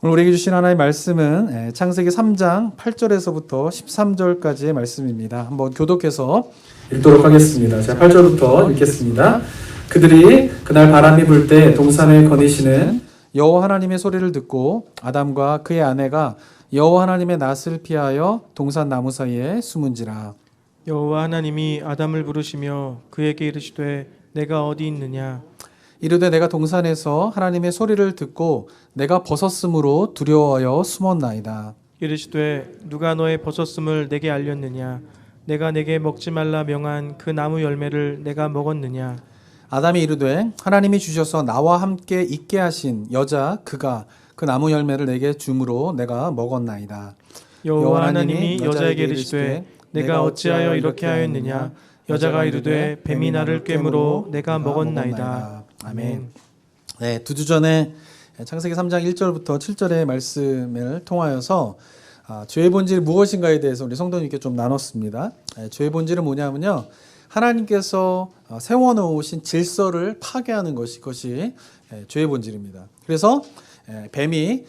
오늘 우리에게 주신 하나님의 말씀은 창세기 3장 8절에서부터 13절까지의 말씀입니다. 한번 교독해서 읽도록 하겠습니다. 제가 8절부터 읽겠습니다. 그들이 그날 바람이 불 때 동산에 거니시는 여호와 하나님의 소리를 듣고 아담과 그의 아내가 여호와 하나님의 낯을 피하여 동산 나무 사이에 숨은지라. 여호와 하나님이 아담을 부르시며 그에게 이르시되 내가 어디 있느냐. 이르되 내가 동산에서 하나님의 소리를 듣고 내가 벗었으므로 두려워하여 숨었나이다. 이르시되 누가 너의 벗었음을 내게 알렸느냐. 내가 내게 먹지 말라 명한 그 나무 열매를 내가 먹었느냐. 아담이 이르되 하나님이 주셔서 나와 함께 있게 하신 여자 그가 그 나무 열매를 내게 주므로 내가 먹었나이다. 여호와 하나님이 여자에게 이르시되 내가 어찌하여 이렇게 하였느냐. 여자가 이르되 뱀이 나를 꿰므로 내가 먹었나이다. 아멘. 네, 두 주 전에 창세기 3장 1절부터 7절의 말씀을 통하여서 죄의 본질이 무엇인가에 대해서 우리 성도님께 좀 나눴습니다. 죄의 본질은 뭐냐면요, 하나님께서 세워놓으신 질서를 파괴하는 것이 죄의 본질입니다. 그래서 뱀이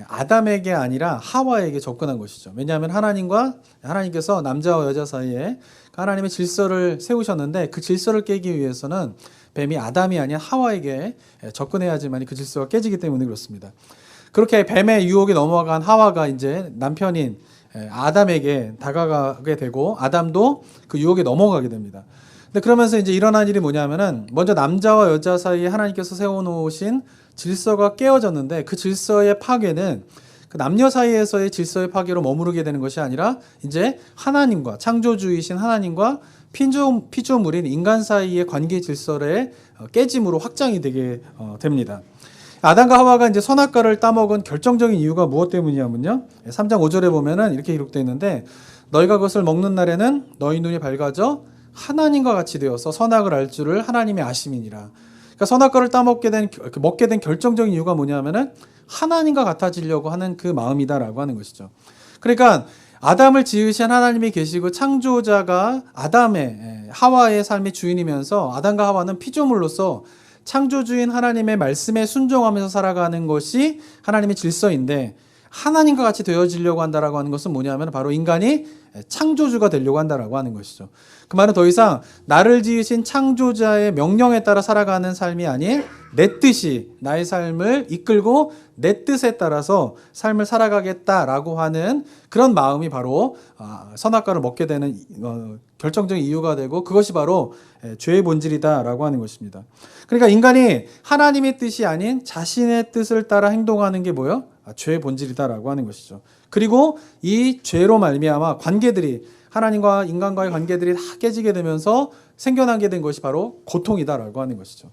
아담에게 아니라 하와에게 접근한 것이죠. 왜냐하면 하나님께서 남자와 여자 사이에 하나님의 질서를 세우셨는데 그 질서를 깨기 위해서는 뱀이 아담이 아닌 하와에게 접근해야지만 그 질서가 깨지기 때문에 그렇습니다. 그렇게 뱀의 유혹에 넘어간 하와가 이제 남편인 아담에게 다가가게 되고 아담도 그 유혹에 넘어가게 됩니다. 근데 그러면서 이제 일어난 일이 뭐냐면은 먼저 남자와 여자 사이에 하나님께서 세워놓으신 질서가 깨어졌는데 그 질서의 파괴는 그 남녀 사이에서의 질서의 파괴로 머무르게 되는 것이 아니라 이제 하나님과 창조주이신 하나님과 피조물인 인간 사이의 관계 질서의 깨짐으로 확장이 되게 됩니다. 아담과 하와가 이제 선악과를 따먹은 결정적인 이유가 무엇 때문이냐면요, 3장 5절에 보면은 이렇게 기록되어 있는데 너희가 그것을 먹는 날에는 너희 눈이 밝아져 하나님과 같이 되어서 선악을 알 줄을 하나님이 아심이니라. 그러니까 선악과를 먹게 된 결정적인 이유가 뭐냐면은 하나님과 같아지려고 하는 그 마음이다라고 하는 것이죠. 그러니까 아담을 지으신 하나님이 계시고 창조자가 하와의 삶의 주인이면서 아담과 하와는 피조물로서 창조주인 하나님의 말씀에 순종하면서 살아가는 것이 하나님의 질서인데, 하나님과 같이 되어지려고 한다라고 하는 것은 뭐냐면 바로 인간이 창조주가 되려고 한다라고 하는 것이죠. 그 말은 더 이상 나를 지으신 창조자의 명령에 따라 살아가는 삶이 아닌 내 뜻이 나의 삶을 이끌고 내 뜻에 따라서 삶을 살아가겠다라고 하는 그런 마음이 바로 선악과를 먹게 되는 결정적인 이유가 되고, 그것이 바로 죄의 본질이다라고 하는 것입니다. 그러니까 인간이 하나님의 뜻이 아닌 자신의 뜻을 따라 행동하는 게 뭐예요? 죄의 본질이다라고 하는 것이죠. 그리고 이 죄로 말미암아 하나님과 인간과의 관계들이 다 깨지게 되면서 생겨나게 된 것이 바로 고통이다라고 하는 것이죠.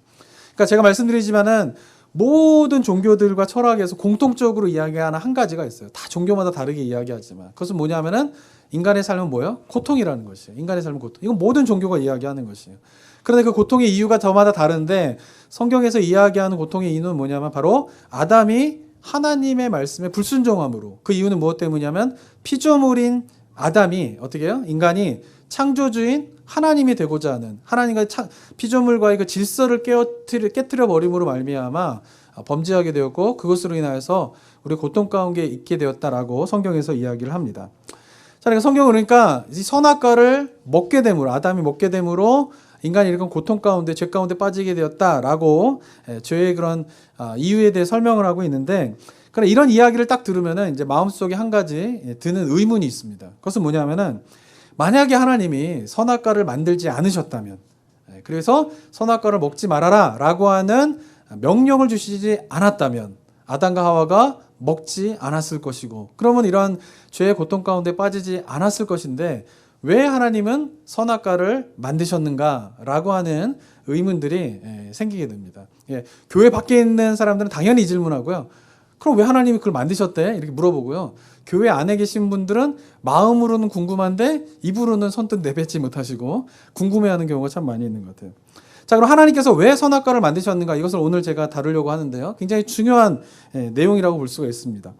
그러니까 제가 말씀드리지만은 모든 종교들과 철학에서 공통적으로 이야기하는 한 가지가 있어요. 다 종교마다 다르게 이야기하지만 그것은 뭐냐면은 인간의 삶은 뭐예요? 고통이라는 것이에요. 인간의 삶은 고통. 이건 모든 종교가 이야기하는 것이에요. 그런데 그 고통의 이유가 저마다 다른데 성경에서 이야기하는 고통의 이유는 뭐냐면 바로 아담이 하나님의 말씀에 불순종함으로. 그 이유는 무엇 때문이냐면 피조물인 아담이 어떻게 해요? 인간이 창조주인 하나님이 되고자 하는 하나님과 피조물과의 그 질서를 깨트려 버림으로 말미암아 범죄하게 되었고, 그것으로 인하여서 우리 고통 가운데 있게 되었다라고 성경에서 이야기를 합니다. 자, 그러니까 성경은 이 선악과를 아담이 먹게 됨으로 인간이 이런 고통 가운데, 죄 가운데 빠지게 되었다라고 죄의 그런 이유에 대해 설명을 하고 있는데, 그러나 이런 이야기를 딱 들으면은 이제 마음속에 한 가지 드는 의문이 있습니다. 그것은 뭐냐면은 만약에 하나님이 선악과를 만들지 않으셨다면, 그래서 선악과를 먹지 말아라라고 하는 명령을 주시지 않았다면 아담과 하와가 먹지 않았을 것이고, 그러면 이러한 죄의 고통 가운데 빠지지 않았을 것인데 왜 하나님은 선악과를 만드셨는가라고 하는 의문들이 생기게 됩니다. 교회 밖에 있는 사람들은 당연히 이 질문하고요. 그럼 왜 하나님이 그걸 만드셨대? 이렇게 물어보고요. 교회 안에 계신 분들은 마음으로는 궁금한데 입으로는 선뜻 내뱉지 못하시고 궁금해하는 경우가 참 많이 있는 것 같아요. 자, 그럼 하나님께서 왜 선악과를 만드셨는가? 이것을 오늘 제가 다루려고 하는데요. 굉장히 중요한 내용이라고 볼 수가 있습니다.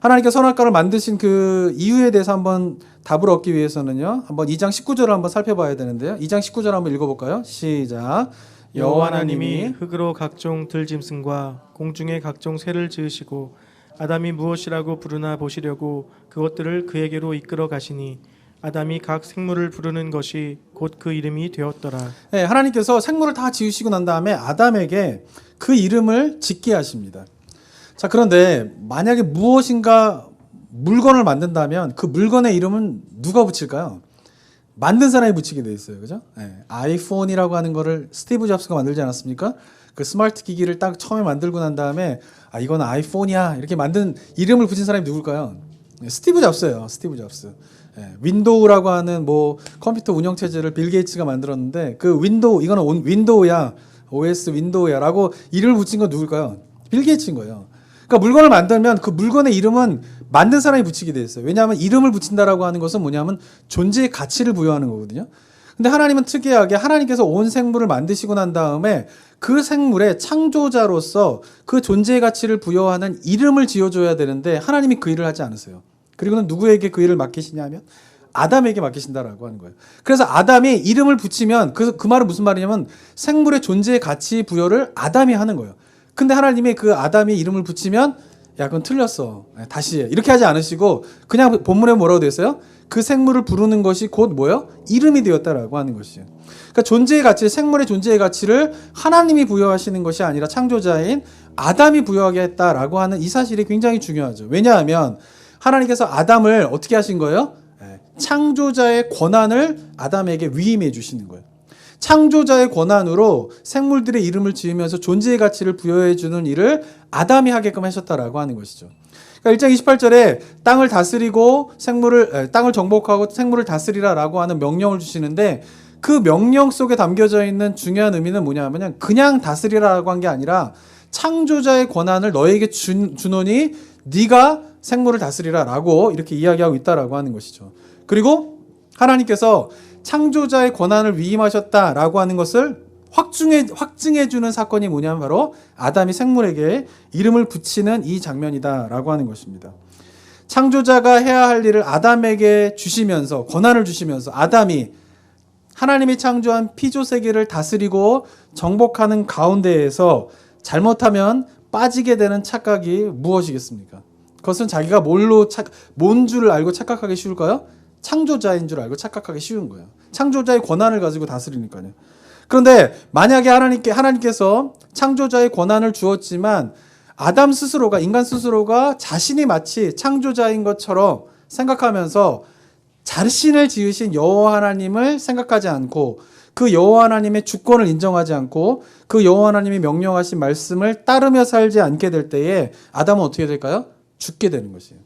하나님께서 선악과를 만드신 그 이유에 대해서 한번 답을 얻기 위해서는요, 한번 2장 19절을 한번 살펴봐야 되는데요. 2장 19절 한번 읽어볼까요? 시작. 여호와 하나님이 흙으로 각종 들짐승과 공중의 각종 새를 지으시고 아담이 무엇이라고 부르나 보시려고 그것들을 그에게로 이끌어 가시니 아담이 각 생물을 부르는 것이 곧 그 이름이 되었더라. 네, 하나님께서 생물을 다 지으시고 난 다음에 아담에게 그 이름을 짓게 하십니다. 자, 그런데 만약에 무엇인가 물건을 만든다면 그 물건의 이름은 누가 붙일까요? 만든 사람이 붙이게 돼 있어요. 그죠? 네, 아이폰이라고 하는 거를 스티브 잡스가 만들지 않았습니까? 그 스마트 기기를 딱 처음에 만들고 난 다음에 이건 아이폰이야 이렇게 만든 이름을 붙인 사람이 누굴까요? 네, 스티브 잡스예요. 스티브 잡스. 네, 윈도우라고 하는 뭐 컴퓨터 운영 체제를 빌 게이츠가 만들었는데 그 윈도우 이거는 윈도우야 OS 윈도우야라고 이름을 붙인 건 누굴까요? 빌 게이츠인 거예요. 그러니까 물건을 만들면 그 물건의 이름은 만든 사람이 붙이게 돼 있어요. 왜냐하면 이름을 붙인다라고 하는 것은 뭐냐면 존재의 가치를 부여하는 거거든요. 근데 하나님은 특이하게 하나님께서 온 생물을 만드시고 난 다음에 그 생물의 창조자로서 그 존재의 가치를 부여하는 이름을 지어줘야 되는데 하나님이 그 일을 하지 않으세요. 그리고는 누구에게 그 일을 맡기시냐면 아담에게 맡기신다라고 하는 거예요. 그래서 아담이 이름을 붙이면 그 말은 무슨 말이냐면 생물의 존재의 가치 부여를 아담이 하는 거예요. 근데 하나님이 그 아담이 이름을 붙이면 야 그건 틀렸어 다시 해 이렇게 하지 않으시고 그냥 본문에 뭐라고 되어 있어요? 그 생물을 부르는 것이 곧 뭐예요? 이름이 되었다라고 하는 것이에요. 그러니까 존재의 가치, 생물의 존재의 가치를 하나님이 부여하시는 것이 아니라 창조자인 아담이 부여하게 했다라고 하는 이 사실이 굉장히 중요하죠. 왜냐하면 하나님께서 아담을 어떻게 하신 거예요? 창조자의 권한을 아담에게 위임해 주시는 거예요. 창조자의 권한으로 생물들의 이름을 지으면서 존재의 가치를 부여해 주는 일을 아담이 하게끔 하셨다라고 하는 것이죠. 그러니까 1장 28절에 땅을 다스리고 땅을 정복하고 생물을 다스리라라고 하는 명령을 주시는데 그 명령 속에 담겨져 있는 중요한 의미는 뭐냐면 그냥 다스리라라고 한 게 아니라 창조자의 권한을 너에게 주노니 네가 생물을 다스리라라고 이렇게 이야기하고 있다라고 하는 것이죠. 그리고 하나님께서 창조자의 권한을 위임하셨다라고 하는 것을 확증해 주는 사건이 뭐냐면 바로 아담이 생물에게 이름을 붙이는 이 장면이다라고 하는 것입니다. 창조자가 해야 할 일을 아담에게 주시면서 권한을 주시면서 아담이 하나님이 창조한 피조 세계를 다스리고 정복하는 가운데에서 잘못하면 빠지게 되는 착각이 무엇이겠습니까? 그것은 자기가 뭔 줄을 알고 착각하기 쉬울까요? 창조자인 줄 알고 착각하기 쉬운 거예요. 창조자의 권한을 가지고 다스리니까요. 그런데 만약에 하나님께서 창조자의 권한을 주었지만 아담 스스로가 인간 스스로가 자신이 마치 창조자인 것처럼 생각하면서 자신을 지으신 여호와 하나님을 생각하지 않고 그 여호와 하나님의 주권을 인정하지 않고 그 여호와 하나님이 명령하신 말씀을 따르며 살지 않게 될 때에 아담은 어떻게 될까요? 죽게 되는 것이에요.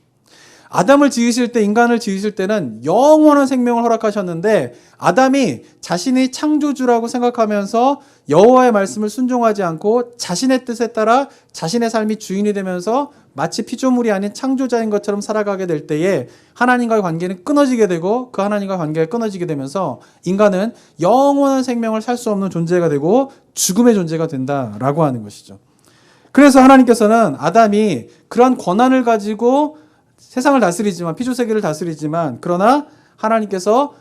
아담을 지으실 때, 인간을 지으실 때는 영원한 생명을 허락하셨는데 아담이 자신이 창조주라고 생각하면서 여호와의 말씀을 순종하지 않고 자신의 뜻에 따라 자신의 삶이 주인이 되면서 마치 피조물이 아닌 창조자인 것처럼 살아가게 될 때에 하나님과의 관계는 끊어지게 되고 그 하나님과의 관계가 끊어지게 되면서 인간은 영원한 생명을 살 수 없는 존재가 되고 죽음의 존재가 된다라고 하는 것이죠. 그래서 하나님께서는 아담이 그러한 권한을 가지고 세상을 다스리지만 피조 세계를 다스리지만 그러나 하나님께서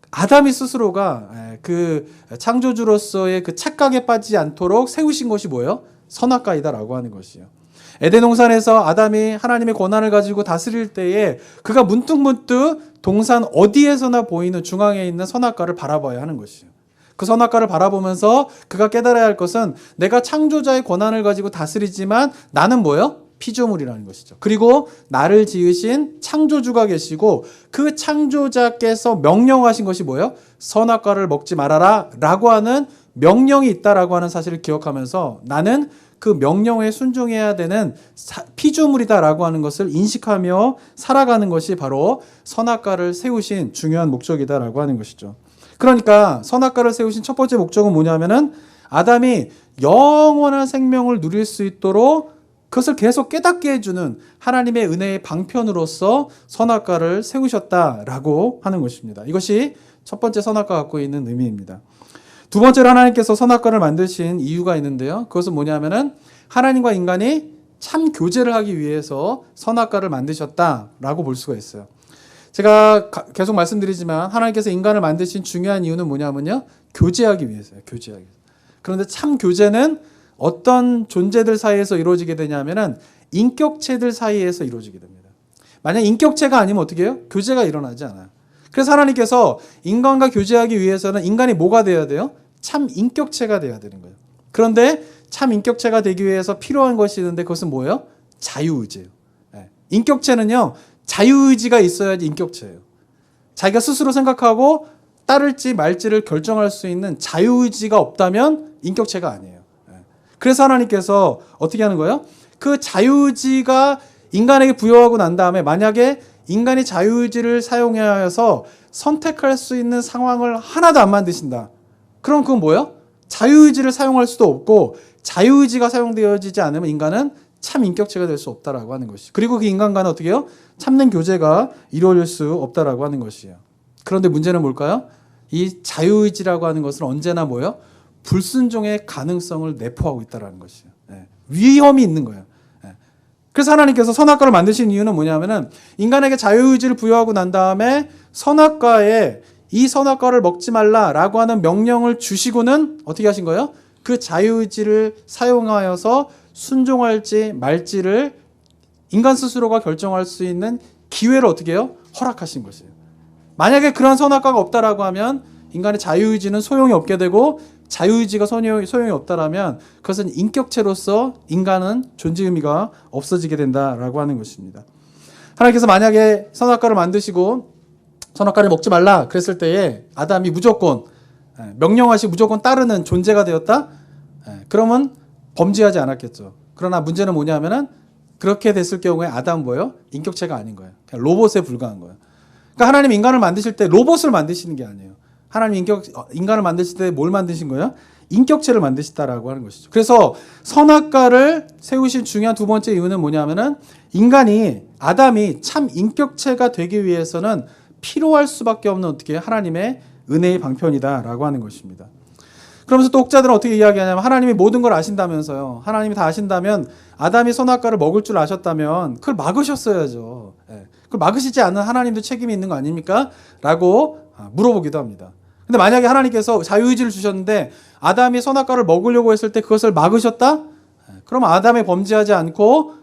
아담이 스스로가 그 창조주로서의 그 착각에 빠지지 않도록 세우신 것이 뭐예요? 선악과이다라고 하는 것이에요. 에덴 동산에서 아담이 하나님의 권한을 가지고 다스릴 때에 그가 문득문득 동산 어디에서나 보이는 중앙에 있는 선악과를 바라봐야 하는 것이에요. 그 선악과를 바라보면서 그가 깨달아야 할 것은 내가 창조자의 권한을 가지고 다스리지만 나는 뭐예요? 피조물이라는 것이죠. 그리고 나를 지으신 창조주가 계시고 그 창조자께서 명령하신 것이 뭐예요? 선악과를 먹지 말아라 라고 하는 명령이 있다라고 하는 사실을 기억하면서 나는 그 명령에 순종해야 되는 피조물이다라고 하는 것을 인식하며 살아가는 것이 바로 선악과를 세우신 중요한 목적이다라고 하는 것이죠. 그러니까 선악과를 세우신 첫 번째 목적은 뭐냐면은 아담이 영원한 생명을 누릴 수 있도록 그것을 계속 깨닫게 해주는 하나님의 은혜의 방편으로서 선악과를 세우셨다라고 하는 것입니다. 이것이 첫 번째 선악과가 갖고 있는 의미입니다. 두 번째로 하나님께서 선악과를 만드신 이유가 있는데요. 그것은 뭐냐면은 하나님과 인간이 참 교제를 하기 위해서 선악과를 만드셨다라고 볼 수가 있어요. 제가 계속 말씀드리지만 하나님께서 인간을 만드신 중요한 이유는 뭐냐면요. 교제하기 위해서요. 교제하기 위해서. 그런데 참 교제는 어떤 존재들 사이에서 이루어지게 되냐면은 인격체들 사이에서 이루어지게 됩니다. 만약 인격체가 아니면 어떻게 해요? 교제가 일어나지 않아요. 그래서 하나님께서 인간과 교제하기 위해서는 인간이 뭐가 돼야 돼요? 참 인격체가 돼야 되는 거예요. 그런데 참 인격체가 되기 위해서 필요한 것이 있는데 그것은 뭐예요? 자유의지예요. 인격체는요, 자유의지가 있어야지 인격체예요. 자기가 스스로 생각하고 따를지 말지를 결정할 수 있는 자유의지가 없다면 인격체가 아니에요. 그래서 하나님께서 어떻게 하는 거예요? 그 자유의지가 인간에게 부여하고 난 다음에 만약에 인간이 자유의지를 사용하여서 선택할 수 있는 상황을 하나도 안 만드신다. 그럼 그건 뭐예요? 자유의지를 사용할 수도 없고 자유의지가 사용되어지지 않으면 인간은 참 인격체가 될 수 없다라고 하는 것이죠. 그리고 그 인간과는 어떻게 해요? 참된 교제가 이루어질 수 없다라고 하는 것이에요. 그런데 문제는 뭘까요? 이 자유의지라고 하는 것은 언제나 뭐예요? 불순종의 가능성을 내포하고 있다라는 것이에요. 위험이 있는 거예요. 그래서 하나님께서 선악과를 만드신 이유는 뭐냐면은 인간에게 자유의지를 부여하고 난 다음에 선악과에 이 선악과를 먹지 말라라고 하는 명령을 주시고는 어떻게 하신 거예요? 그 자유의지를 사용하여서 순종할지 말지를 인간 스스로가 결정할 수 있는 기회를 어떻게 해요? 허락하신 것이에요. 만약에 그런 선악과가 없다라고 하면 인간의 자유의지는 소용이 없게 되고 자유의지가 소용이 없다라면 그것은 인격체로서 인간은 존재 의미가 없어지게 된다라고 하는 것입니다. 하나님께서 만약에 선악과를 만드시고 선악과를 먹지 말라 그랬을 때에 아담이 무조건 명령하시 무조건 따르는 존재가 되었다? 그러면 범죄하지 않았겠죠. 그러나 문제는 뭐냐면은 그렇게 됐을 경우에 아담은 뭐예요? 인격체가 아닌 거예요. 그냥 로봇에 불과한 거예요. 그러니까 하나님 인간을 만드실 때 로봇을 만드시는 게 아니에요. 하나님 인간을 만드실 때 뭘 만드신 거예요? 인격체를 만드시다라고 하는 것이죠. 그래서 선악과를 세우신 중요한 두 번째 이유는 뭐냐면은 아담이 참 인격체가 되기 위해서는 필요할 수밖에 없는 어떻게 하나님의 은혜의 방편이다라고 하는 것입니다. 그러면서 또 혹자들은 어떻게 이야기하냐면 하나님이 모든 걸 아신다면서요. 하나님이 다 아신다면 아담이 선악과를 먹을 줄 아셨다면 그걸 막으셨어야죠. 그걸 막으시지 않은 하나님도 책임이 있는 거 아닙니까? 라고 물어보기도 합니다. 근데 만약에 하나님께서 자유의지를 주셨는데 아담이 선악과를 먹으려고 했을 때 그것을 막으셨다? 그럼 아담이 범죄하지 않고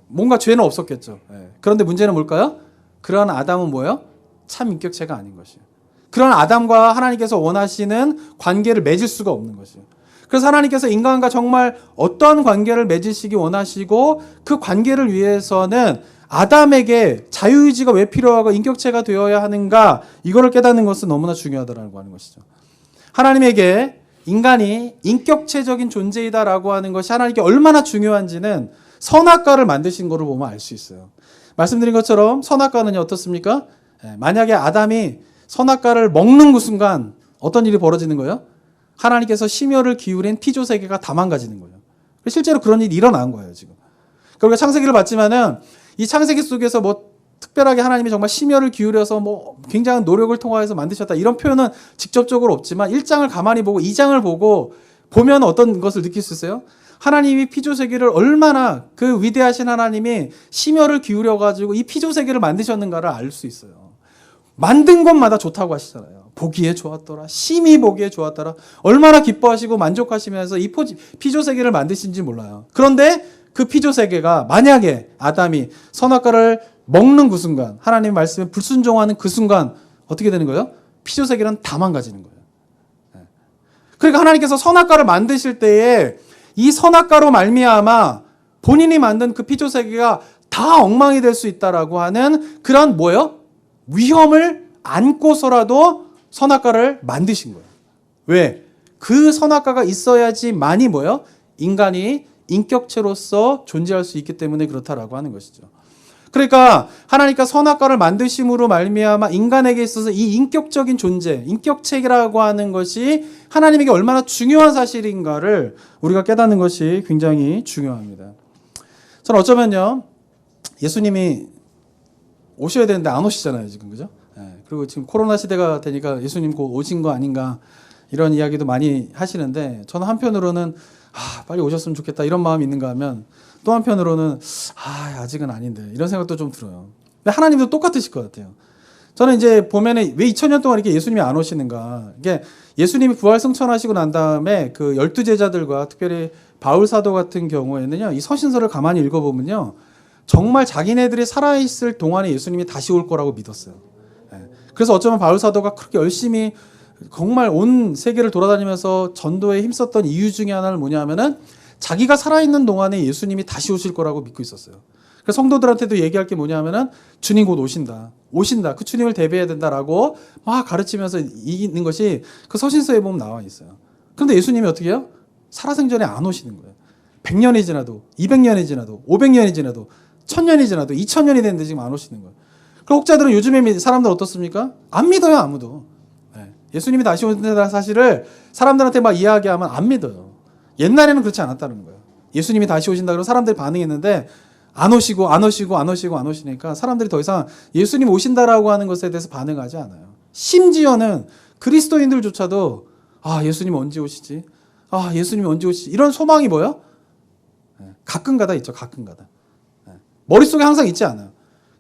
뭔가 죄는 없었겠죠. 그런데 문제는 뭘까요? 그러한 아담은 뭐예요? 참 인격체가 아닌 것이에요. 그런 아담과 하나님께서 원하시는 관계를 맺을 수가 없는 것이에요. 그래서 하나님께서 인간과 정말 어떠한 관계를 맺으시기 원하시고 그 관계를 위해서는 아담에게 자유의지가 왜 필요하고 인격체가 되어야 하는가 이거를 깨닫는 것은 너무나 중요하다고 하는 것이죠. 하나님에게 인간이 인격체적인 존재이다라고 하는 것이 하나님께 얼마나 중요한지는 선악과를 만드신 것을 보면 알 수 있어요. 말씀드린 것처럼 선악과는 어떻습니까? 만약에 아담이 선악과를 먹는 그 순간 어떤 일이 벌어지는 거예요? 하나님께서 심혈을 기울인 피조세계가 다 망가지는 거예요. 실제로 그런 일이 일어난 거예요, 지금. 그러니까 창세기를 봤지만은 이 창세기 속에서 뭐 특별하게 하나님이 정말 심혈을 기울여서 뭐 굉장한 노력을 통하여서 만드셨다 이런 표현은 직접적으로 없지만 1장을 가만히 보고 2장을 보면 어떤 것을 느낄 수 있어요? 하나님이 피조세계를 얼마나 그 위대하신 하나님이 심혈을 기울여가지고 이 피조세계를 만드셨는가를 알 수 있어요. 만든 것마다 좋다고 하시잖아요. 보기에 좋았더라. 심히 보기에 좋았더라. 얼마나 기뻐하시고 만족하시면서 이 피조세계를 만드신지 몰라요. 그런데 그 피조세계가 만약에 아담이 선악과를 먹는 그 순간 하나님의 말씀에 불순종하는 그 순간 어떻게 되는 거예요? 피조세계는 다 망가지는 거예요. 그러니까 하나님께서 선악과를 만드실 때에 이 선악과로 말미암아 본인이 만든 그 피조세계가 다 엉망이 될 수 있다라고 하는 그런 뭐예요? 위험을 안고서라도 선악과를 만드신 거예요. 왜? 그 선악과가 있어야지만이 뭐예요? 인간이 인격체로서 존재할 수 있기 때문에 그렇다라고 하는 것이죠. 그러니까 하나님께서 선악과를 만드심으로 말미암아 인간에게 있어서 이 인격적인 존재, 인격체라고 하는 것이 하나님에게 얼마나 중요한 사실인가를 우리가 깨닫는 것이 굉장히 중요합니다. 저는 어쩌면요, 예수님이 오셔야 되는데 안 오시잖아요, 지금, 그죠? 그리고 지금 코로나 시대가 되니까 예수님 곧 오신 거 아닌가 이런 이야기도 많이 하시는데 저는 한편으로는 빨리 오셨으면 좋겠다 이런 마음이 있는가 하면 또 한편으로는 아직은 아닌데 이런 생각도 좀 들어요. 근데 하나님도 똑같으실 것 같아요. 저는 이제 보면은 왜 2000년 동안 이렇게 예수님이 안 오시는가. 이게 예수님이 부활 승천하시고 난 다음에 그 12제자들과 특별히 바울 사도 같은 경우에는요, 이 서신서를 가만히 읽어보면요, 정말 자기네들이 살아있을 동안에 예수님이 다시 올 거라고 믿었어요. 그래서 어쩌면 바울 사도가 그렇게 열심히 정말 온 세계를 돌아다니면서 전도에 힘썼던 이유 중에 하나는 뭐냐면은 자기가 살아있는 동안에 예수님이 다시 오실 거라고 믿고 있었어요. 그래서 성도들한테도 얘기할 게 뭐냐면은 주님 곧 오신다. 그 주님을 대비해야 된다라고 막 가르치면서 이기는 것이 그 서신서에 보면 나와 있어요. 그런데 예수님이 어떻게 해요? 살아생전에 안 오시는 거예요. 100년이 지나도 200년이 지나도 500년이 지나도 1000년이 지나도 2000년이 됐는데 지금 안 오시는 거예요. 그 혹자들은 요즘에 사람들 어떻습니까? 안 믿어요, 아무도. 예수님이 다시 오신다는 사실을 사람들한테 막 이야기하면 안 믿어요. 옛날에는 그렇지 않았다는 거예요. 예수님이 다시 오신다 그러면 사람들이 반응했는데 안 오시니까 사람들이 더 이상 예수님 오신다라고 하는 것에 대해서 반응하지 않아요. 심지어는 그리스도인들조차도 예수님 언제 오시지? 예수님 언제 오시지? 이런 소망이 뭐예요? 가끔가다 있죠. 가끔가다. 머릿속에 항상 있지 않아요.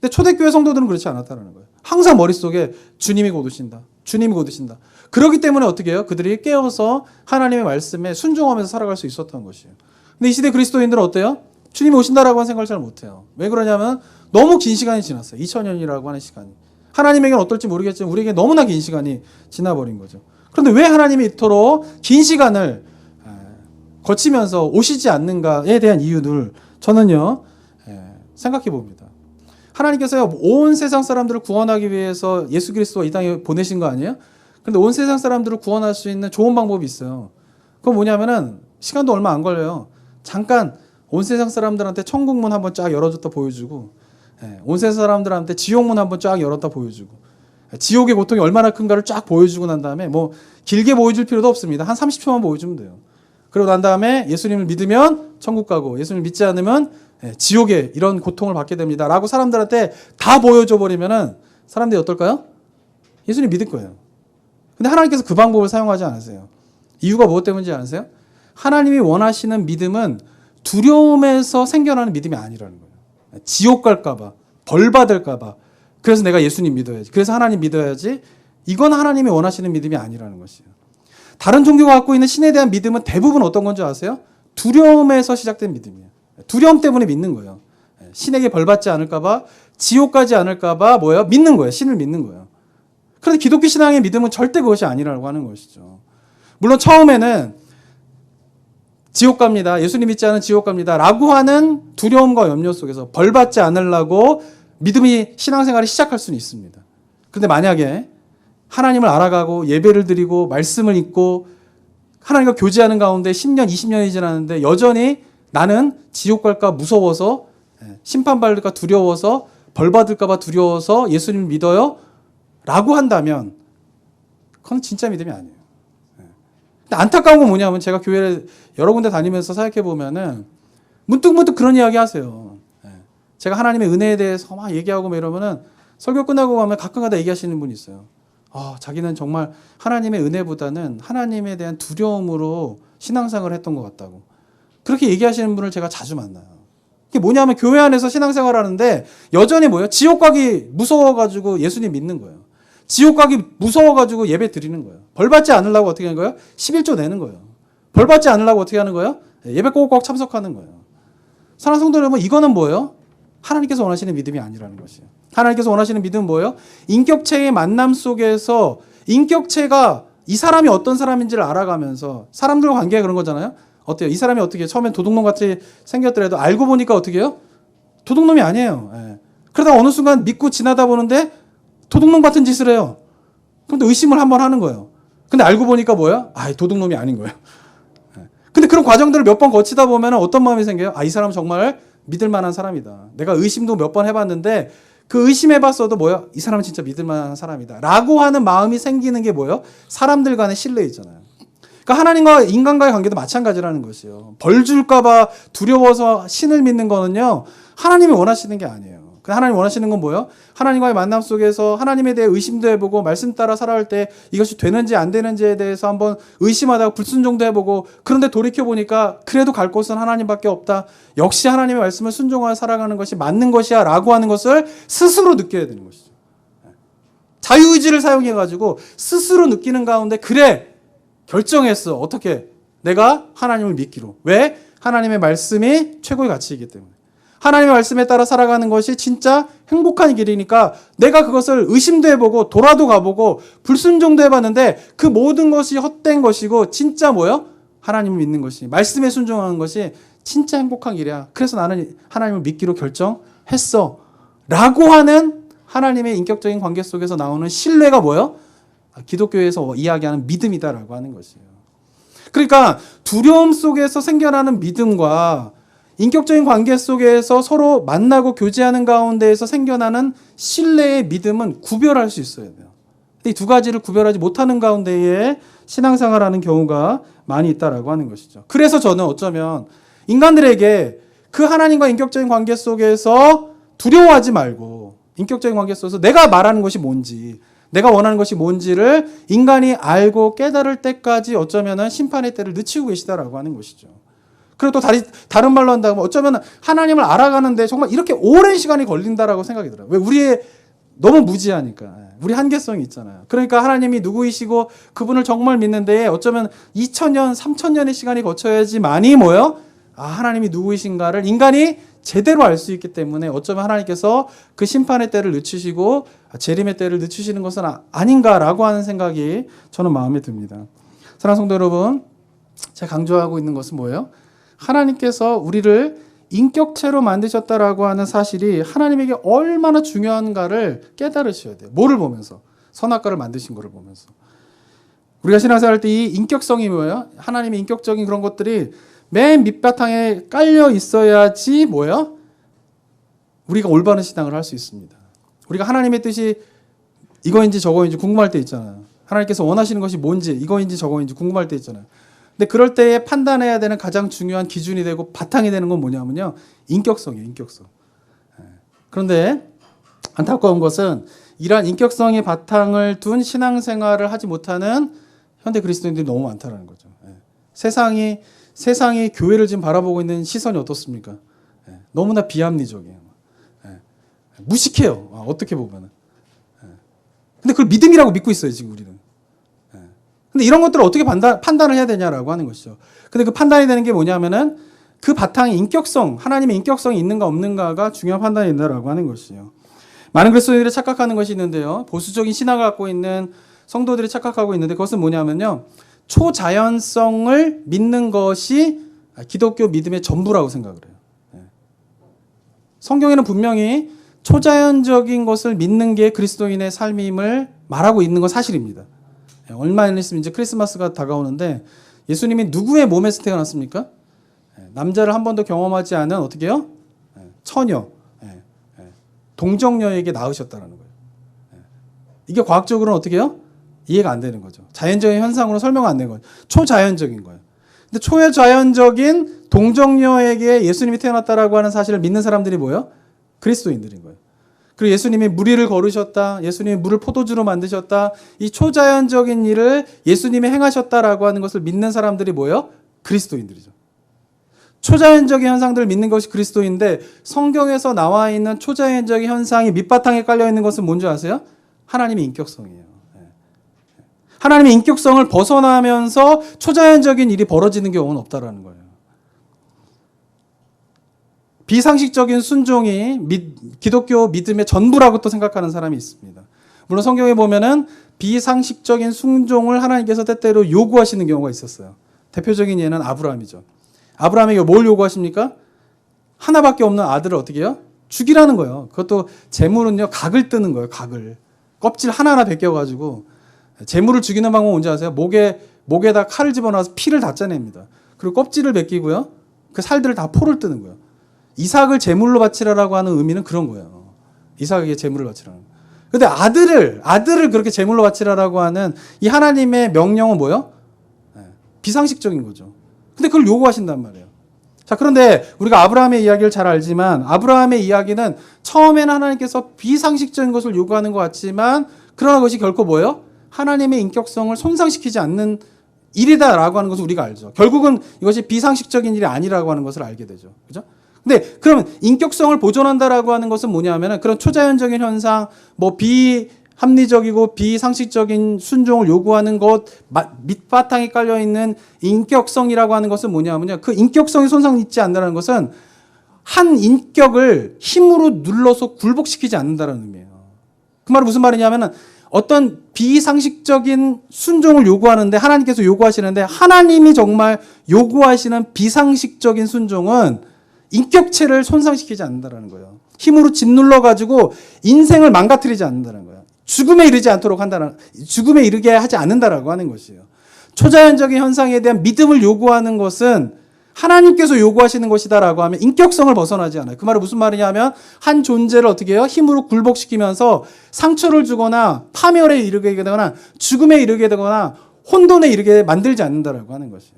근데 초대교회 성도들은 그렇지 않았다는 거예요. 항상 머릿속에 주님이 곧 오신다. 주님이 곧 오신다. 그렇기 때문에 어떻게 해요? 그들이 깨어서 하나님의 말씀에 순종하면서 살아갈 수 있었던 것이에요. 근데 이 시대 그리스도인들은 어때요? 주님이 오신다라고 하는 생각을 잘 못해요. 왜 그러냐면 너무 긴 시간이 지났어요. 2000년이라고 하는 시간이. 하나님에게는 어떨지 모르겠지만 우리에게 너무나 긴 시간이 지나버린 거죠. 그런데 왜 하나님이 이토록 긴 시간을 거치면서 오시지 않는가에 대한 이유를 저는요 생각해 봅니다. 하나님께서요 온 세상 사람들을 구원하기 위해서 예수 그리스도가 이 땅에 보내신 거 아니에요? 그런데 온 세상 사람들을 구원할 수 있는 좋은 방법이 있어요. 그건 뭐냐면은 시간도 얼마 안 걸려요. 잠깐 온 세상 사람들한테 천국문 한번 쫙 열어줬다 보여주고, 온 세상 사람들한테 지옥문 한번 쫙 열었다 보여주고, 지옥의 고통이 얼마나 큰가를 쫙 보여주고 난 다음에 뭐 길게 보여줄 필요도 없습니다. 한 30초만 보여주면 돼요. 그리고 난 다음에 예수님을 믿으면 천국 가고 예수님을 믿지 않으면 지옥에 이런 고통을 받게 됩니다. 라고 사람들한테 다 보여줘 버리면은 사람들이 어떨까요? 예수님 믿을 거예요. 근데 하나님께서 그 방법을 사용하지 않으세요. 이유가 무엇 때문인지 아세요? 하나님이 원하시는 믿음은 두려움에서 생겨나는 믿음이 아니라는 거예요. 지옥 갈까봐, 벌 받을까봐. 그래서 내가 예수님 믿어야지. 그래서 하나님 믿어야지. 이건 하나님이 원하시는 믿음이 아니라는 것이에요. 다른 종교가 갖고 있는 신에 대한 믿음은 대부분 어떤 건지 아세요? 두려움에서 시작된 믿음이에요. 두려움 때문에 믿는 거예요. 신에게 벌 받지 않을까봐, 지옥 가지 않을까봐 믿는 거예요. 신을 믿는 거예요. 그런데 기독교 신앙의 믿음은 절대 그것이 아니라고 하는 것이죠. 물론 처음에는 지옥 갑니다. 예수님 믿지 않은 지옥 갑니다. 라고 하는 두려움과 염려 속에서 벌 받지 않으려고 믿음이 신앙생활을 시작할 수는 있습니다. 그런데 만약에 하나님을 알아가고 예배를 드리고 말씀을 읽고 하나님과 교제하는 가운데 10년, 20년이 지났는데 여전히 나는 지옥 갈까 무서워서 심판받을까 두려워서 벌 받을까 봐 두려워서 예수님을 믿어요? 라고 한다면 그건 진짜 믿음이 아니에요. 근데 안타까운 건 뭐냐면 제가 교회를 여러 군데 다니면서 생각해 보면은 문득문득 그런 이야기 하세요. 제가 하나님의 은혜에 대해서 막 얘기하고 이러면은 설교 끝나고 가면 가끔가다 얘기하시는 분이 있어요. 자기는 정말 하나님의 은혜보다는 하나님에 대한 두려움으로 신앙생활을 했던 것 같다고. 그렇게 얘기하시는 분을 제가 자주 만나요. 그게 뭐냐면 교회 안에서 신앙생활을 하는데 여전히 지옥 가기 무서워가지고 예수님 믿는 거예요. 지옥 가기 무서워가지고 예배 드리는 거예요. 벌 받지 않으려고 어떻게 하는 거예요? 11조 내는 거예요. 벌 받지 않으려고 어떻게 하는 거예요? 예배 꼭꼭 참석하는 거예요. 사랑하는 성도 여러분, 이거는 뭐예요? 하나님께서 원하시는 믿음이 아니라는 것이에요. 하나님께서 원하시는 믿음은 뭐예요? 인격체의 만남 속에서 인격체가 이 사람이 어떤 사람인지를 알아가면서 사람들과 관계가 그런 거잖아요. 어때요? 이 사람이 어떻게 처음엔 도둑놈 같이 생겼더라도 알고 보니까 어떻게 해요? 도둑놈이 아니에요. 그러다 어느 순간 믿고 지나다 보는데 도둑놈 같은 짓을 해요. 그런데 의심을 한번 하는 거예요. 근데 알고 보니까 뭐야? 도둑놈이 아닌 거예요. 근데 그런 과정들을 몇 번 거치다 보면 어떤 마음이 생겨요? 이 사람 정말 믿을 만한 사람이다. 내가 의심도 몇 번 해봤는데 그 의심해봤어도 이 사람은 진짜 믿을 만한 사람이다. 라고 하는 마음이 생기는 게 뭐예요? 사람들 간의 신뢰이잖아요. 그러니까 하나님과 인간과의 관계도 마찬가지라는 것이에요. 벌 줄까봐 두려워서 신을 믿는 거는요, 하나님이 원하시는 게 아니에요. 하나님 원하시는 건 뭐예요? 하나님과의 만남 속에서 하나님에 대해 의심도 해보고 말씀 따라 살아갈 때 이것이 되는지 안 되는지에 대해서 한번 의심하다가 불순종도 해보고 그런데 돌이켜보니까 그래도 갈 곳은 하나님밖에 없다. 역시 하나님의 말씀을 순종하여 살아가는 것이 맞는 것이야 라고 하는 것을 스스로 느껴야 되는 것이죠. 자유의지를 사용해가지고 스스로 느끼는 가운데 그래 결정했어. 어떻게? 내가 하나님을 믿기로. 왜? 하나님의 말씀이 최고의 가치이기 때문에. 하나님의 말씀에 따라 살아가는 것이 진짜 행복한 길이니까 내가 그것을 의심도 해보고 돌아도 가보고 불순종도 해봤는데 그 모든 것이 헛된 것이고 진짜 뭐요? 하나님을 믿는 것이, 말씀에 순종하는 것이 진짜 행복한 길이야. 그래서 나는 하나님을 믿기로 결정했어. 라고 하는 하나님의 인격적인 관계 속에서 나오는 신뢰가 뭐요? 기독교에서 이야기하는 믿음이다라고 하는 것이에요. 그러니까 두려움 속에서 생겨나는 믿음과 인격적인 관계 속에서 서로 만나고 교제하는 가운데에서 생겨나는 신뢰의 믿음은 구별할 수 있어야 돼요. 이 두 가지를 구별하지 못하는 가운데에 신앙생활하는 경우가 많이 있다라고 하는 것이죠. 그래서 저는 어쩌면 인간들에게 그 하나님과 인격적인 관계 속에서 두려워하지 말고 인격적인 관계 속에서 내가 말하는 것이 뭔지, 내가 원하는 것이 뭔지를 인간이 알고 깨달을 때까지 어쩌면 심판의 때를 늦추고 계시다라고 하는 것이죠. 그리고 또 다른 말로 한다면 어쩌면 하나님을 알아가는데 정말 이렇게 오랜 시간이 걸린다라고 생각이 들어요. 왜? 우리의 너무 무지하니까. 우리 한계성이 있잖아요. 그러니까 하나님이 누구이시고 그분을 정말 믿는데 어쩌면 2000년, 3000년의 시간이 거쳐야지만이 뭐요? 하나님이 누구이신가를 인간이 제대로 알 수 있기 때문에 어쩌면 하나님께서 그 심판의 때를 늦추시고 재림의 때를 늦추시는 것은 아닌가라고 하는 생각이 저는 마음에 듭니다. 사랑하는 성도 여러분, 제가 강조하고 있는 것은 뭐예요? 하나님께서 우리를 인격체로 만드셨다라고 하는 사실이 하나님에게 얼마나 중요한가를 깨달으셔야 돼요. 뭐를 보면서? 선악과를 만드신 것을 보면서. 우리가 신앙생활 할 때 이 인격성이 뭐예요? 하나님의 인격적인 그런 것들이 맨 밑바탕에 깔려 있어야지 뭐예요? 우리가 올바른 신앙을 할 수 있습니다. 우리가 하나님의 뜻이 이거인지 저거인지 궁금할 때 있잖아요. 하나님께서 원하시는 것이 뭔지 이거인지 저거인지 궁금할 때 있잖아요. 근데 그럴 때에 판단해야 되는 가장 중요한 기준이 되고 바탕이 되는 건 뭐냐면요. 인격성이에요. 인격성. 그런데 안타까운 것은 이러한 인격성의 바탕을 둔 신앙생활을 하지 못하는 현대 그리스도인들이 너무 많다는 거죠. 세상이 교회를 지금 바라보고 있는 시선이 어떻습니까? 너무나 비합리적이에요. 무식해요. 어떻게 보면. 근데 그걸 믿음이라고 믿고 있어요. 지금 우리는. 근데 이런 것들을 어떻게 판단을 해야 되냐라고 하는 것이죠. 근데 그 판단이 되는 게 뭐냐면은 그 바탕에 인격성, 하나님의 인격성이 있는가 없는가가 중요한 판단이 된다라고 하는 것이에요. 많은 그리스도인들이 착각하는 것이 있는데요. 보수적인 신학을 갖고 있는 성도들이 착각하고 있는데 그것은 뭐냐면요. 초자연성을 믿는 것이 기독교 믿음의 전부라고 생각을 해요. 성경에는 분명히 초자연적인 것을 믿는 게 그리스도인의 삶임을 말하고 있는 건 사실입니다. 얼마 있으면 이제 크리스마스가 다가오는데 예수님이 누구의 몸에서 태어났습니까? 남자를 한 번도 경험하지 않은 어떻게 해요? 처녀, 동정녀에게 낳으셨다는 거예요. 이게 과학적으로는 어떻게 해요? 이해가 안 되는 거죠. 자연적인 현상으로 설명 안 되는 거죠. 초자연적인 거예요. 근데 초자연적인 동정녀에게 예수님이 태어났다라고 하는 사실을 믿는 사람들이 뭐예요? 그리스도인들인 거예요. 그리고 예수님이 무리를 걸으셨다. 예수님이 물을 포도주로 만드셨다. 이 초자연적인 일을 예수님이 행하셨다라고 하는 것을 믿는 사람들이 뭐예요? 그리스도인들이죠. 초자연적인 현상들을 믿는 것이 그리스도인데 성경에서 나와 있는 초자연적인 현상이 밑바탕에 깔려 있는 것은 뭔지 아세요? 하나님의 인격성이에요. 하나님의 인격성을 벗어나면서 초자연적인 일이 벌어지는 경우는 없다라는 거예요. 비상식적인 순종이 기독교 믿음의 전부라고 또 생각하는 사람이 있습니다. 물론 성경에 보면은 비상식적인 순종을 하나님께서 때때로 요구하시는 경우가 있었어요. 대표적인 예는 아브라함이죠. 아브라함에게 뭘 요구하십니까? 하나밖에 없는 아들을 어떻게 해요? 죽이라는 거예요. 그것도 제물은요, 각을 뜨는 거예요, 각을. 껍질 하나하나 벗겨가지고. 제물을 죽이는 방법은 뭔지 아세요? 목에다 칼을 집어넣어서 피를 다 짜냅니다. 그리고 껍질을 벗기고요, 그 살들을 다 포를 뜨는 거예요. 이삭을 제물로 바치라라고 하는 의미는 그런 거예요. 이삭에게 제물을 바치라는 거예요. 근데 아들을 그렇게 제물로 바치라라고 하는 이 하나님의 명령은 뭐예요? 비상식적인 거죠. 근데 그걸 요구하신단 말이에요. 자, 그런데 우리가 아브라함의 이야기를 잘 알지만 아브라함의 이야기는 처음에는 하나님께서 비상식적인 것을 요구하는 것 같지만 그러나 그것이 결코 뭐예요? 하나님의 인격성을 손상시키지 않는 일이다라고 하는 것을 우리가 알죠. 결국은 이것이 비상식적인 일이 아니라고 하는 것을 알게 되죠. 그죠? 근데 그러면 인격성을 보존한다라고 하는 것은 뭐냐면은 그런 초자연적인 현상, 뭐 합리적이고 비상식적인 순종을 요구하는 것 밑바탕에 깔려 있는 인격성이라고 하는 것은 뭐냐면요. 그 인격성이 손상있지 않는다는 것은 한 인격을 힘으로 눌러서 굴복시키지 않는다는 의미예요. 그 말은 무슨 말이냐면은 어떤 비상식적인 순종을 요구하는데 하나님께서 요구하시는데 하나님이 정말 요구하시는 비상식적인 순종은 인격체를 손상시키지 않는다는 거예요. 힘으로 짓눌러 가지고 인생을 망가뜨리지 않는다는 거예요. 죽음에 이르지 않도록 한다는, 죽음에 이르게 하지 않는다라고 하는 것이에요. 초자연적인 현상에 대한 믿음을 요구하는 것은 하나님께서 요구하시는 것이다라고 하면 인격성을 벗어나지 않아요. 그 말은 무슨 말이냐면 한 존재를 어떻게 해요? 힘으로 굴복시키면서 상처를 주거나 파멸에 이르게 되거나 죽음에 이르게 되거나 혼돈에 이르게 만들지 않는다라고 하는 것이에요.